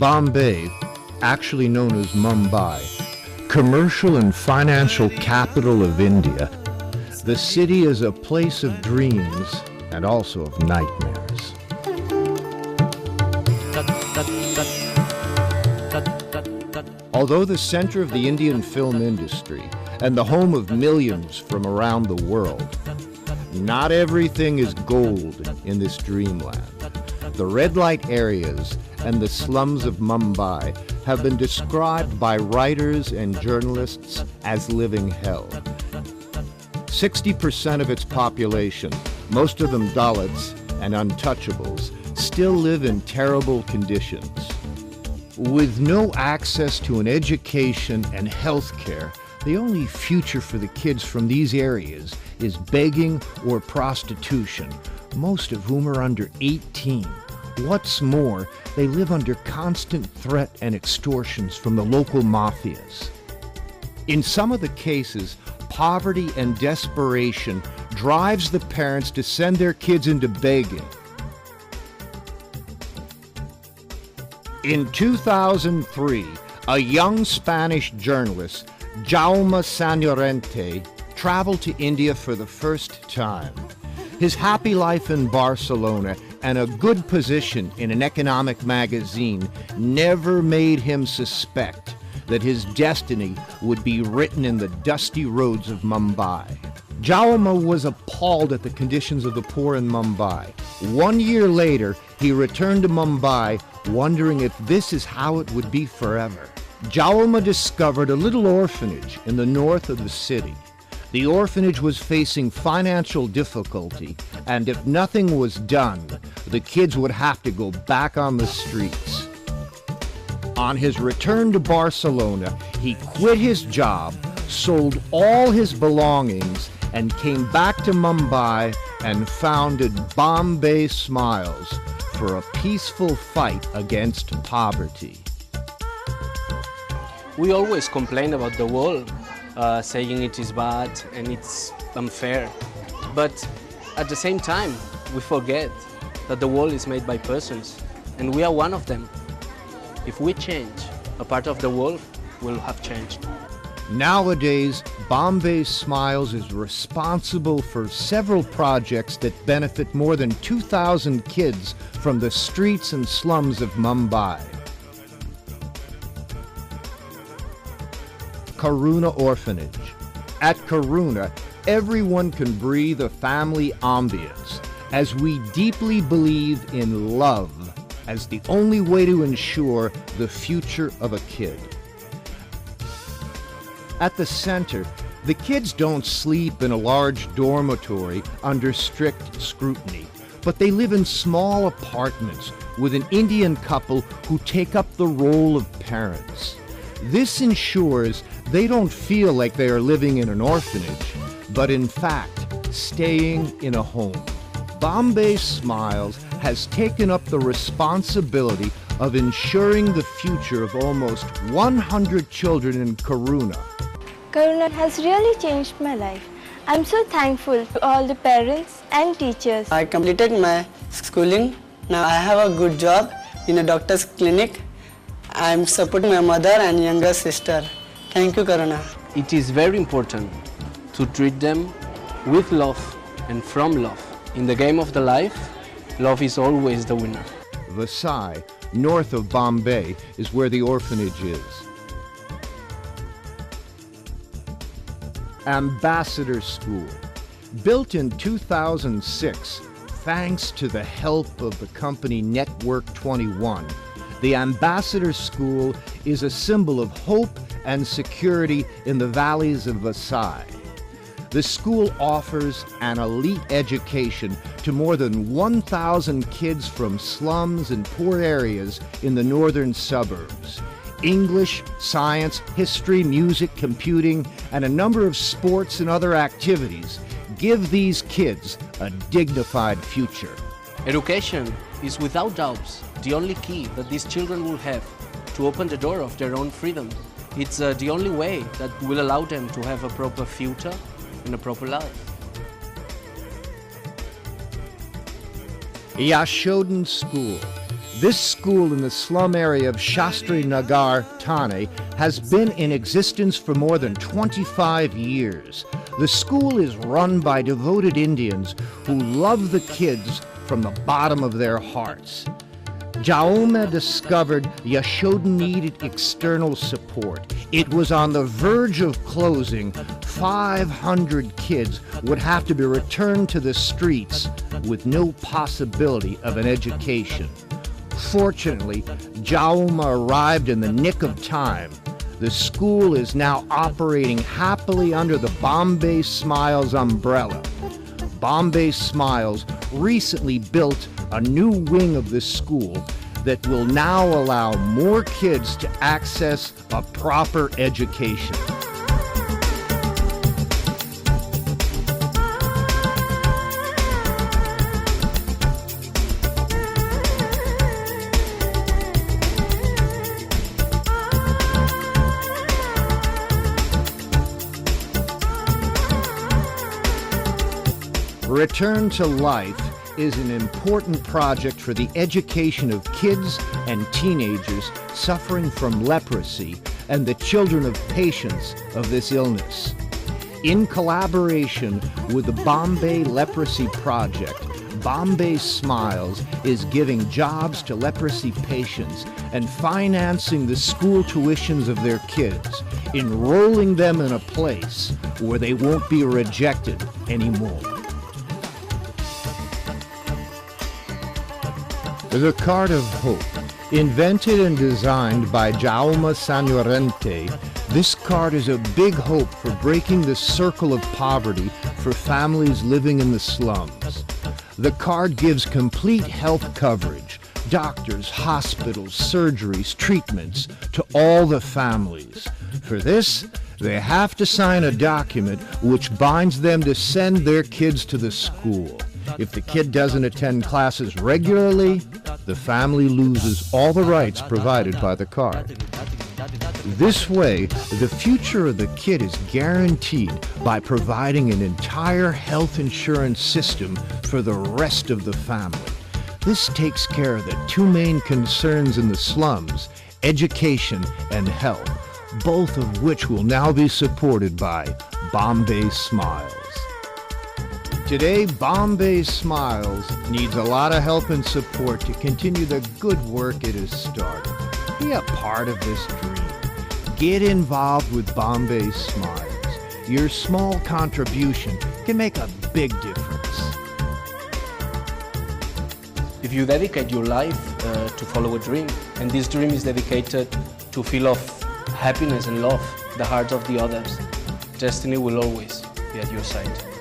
Bombay, actually known as Mumbai, commercial and financial capital of India, the city is a place of dreams and also of nightmares. Although the center of the Indian film industry and the home of millions from around the world, not everything is gold in this dreamland. The red light areas and the slums of Mumbai have been described by writers and journalists as living hell. 60% of its population, most of them Dalits and untouchables, still live in terrible conditions. With no access to an education and health care, the only future for the kids from these areas is begging or prostitution, most of whom are under 18. What's more, they live under constant threat and extortions from the local mafias. In some of the cases, poverty and desperation drives the parents to send their kids into begging. In 2003, a young Spanish journalist, Jaume Sanyorente, traveled to India for the first time. His happy life in Barcelona and a good position in an economic magazine never made him suspect that his destiny would be written in the dusty roads of Mumbai. Jaume was appalled at the conditions of the poor in Mumbai. 1 year later, he returned to Mumbai, wondering if this is how it would be forever. Jaume discovered a little orphanage in the north of the city. The orphanage was facing financial difficulty, and if nothing was done, the kids would have to go back on the streets. On his return to Barcelona, he quit his job, sold all his belongings, and came back to Mumbai and founded Bombay Smiles for a peaceful fight against poverty. We always complain about the world, saying it is bad and it's unfair. But at the same time, we forget that the world is made by persons, and we are one of them. If we change, a part of the world will have changed. Nowadays, Bombay Smiles is responsible for several projects that benefit more than 2,000 kids from the streets and slums of Mumbai. Karuna Orphanage. At Karuna, everyone can breathe a family ambience, as we deeply believe in love as the only way to ensure the future of a kid. At the center, the kids don't sleep in a large dormitory under strict scrutiny, but they live in small apartments with an Indian couple who take up the role of parents. This ensures they don't feel like they are living in an orphanage, but in fact, staying in a home. Bombay Smiles has taken up the responsibility of ensuring the future of almost 100 children in Karuna. Karuna has really changed my life. I'm so thankful to all the parents and teachers. I completed my schooling. Now I have a good job in a doctor's clinic. I'm supporting my mother and younger sister. Thank you, Karuna. It is very important to treat them with love and from love. In the game of the life, love is always the winner. Vasai, north of Bombay, is where the orphanage is. Ambassador School. Built in 2006, thanks to the help of the company Network 21, the Ambassador School is a symbol of hope and security in the valleys of Vasai. The school offers an elite education to more than 1,000 kids from slums and poor areas in the northern suburbs. English, science, history, music, computing, and a number of sports and other activities give these kids a dignified future. Education is without doubts the only key that these children will have to open the door of their own freedom. It's the only way that will allow them to have a proper future and a proper life. Yashodan School. This school in the slum area of Shastri Nagar, Thane, has been in existence for more than 25 years. The school is run by devoted Indians who love the kids from the bottom of their hearts. Jaume discovered Yashoda needed external support. It was on the verge of closing. 500 kids would have to be returned to the streets with no possibility of an education. Fortunately, Jaume arrived in the nick of time. The school is now operating happily under the Bombay Smiles umbrella. Bombay Smiles recently built a new wing of the school that will now allow more kids to access a proper education. Return to Life is an important project for the education of kids and teenagers suffering from leprosy and the children of patients of this illness. In collaboration with the Bombay Leprosy Project, Bombay Smiles is giving jobs to leprosy patients and financing the school tuitions of their kids, enrolling them in a place where they won't be rejected anymore. The Card of Hope. Invented and designed by Jaume Sanyorente, this card is a big hope for breaking the circle of poverty for families living in the slums. The card gives complete health coverage, doctors, hospitals, surgeries, treatments to all the families. For this, they have to sign a document which binds them to send their kids to the school. If the kid doesn't attend classes regularly, the family loses all the rights provided by the card. This way, the future of the kid is guaranteed by providing an entire health insurance system for the rest of the family. This takes care of the two main concerns in the slums, education and health, both of which will now be supported by Bombay Smiles. Today, Bombay Smiles needs a lot of help and support to continue the good work it has started. Be a part of this dream. Get involved with Bombay Smiles. Your small contribution can make a big difference. If you dedicate your life to follow a dream, and this dream is dedicated to feel of happiness and love the hearts of the others, destiny will always be at your side.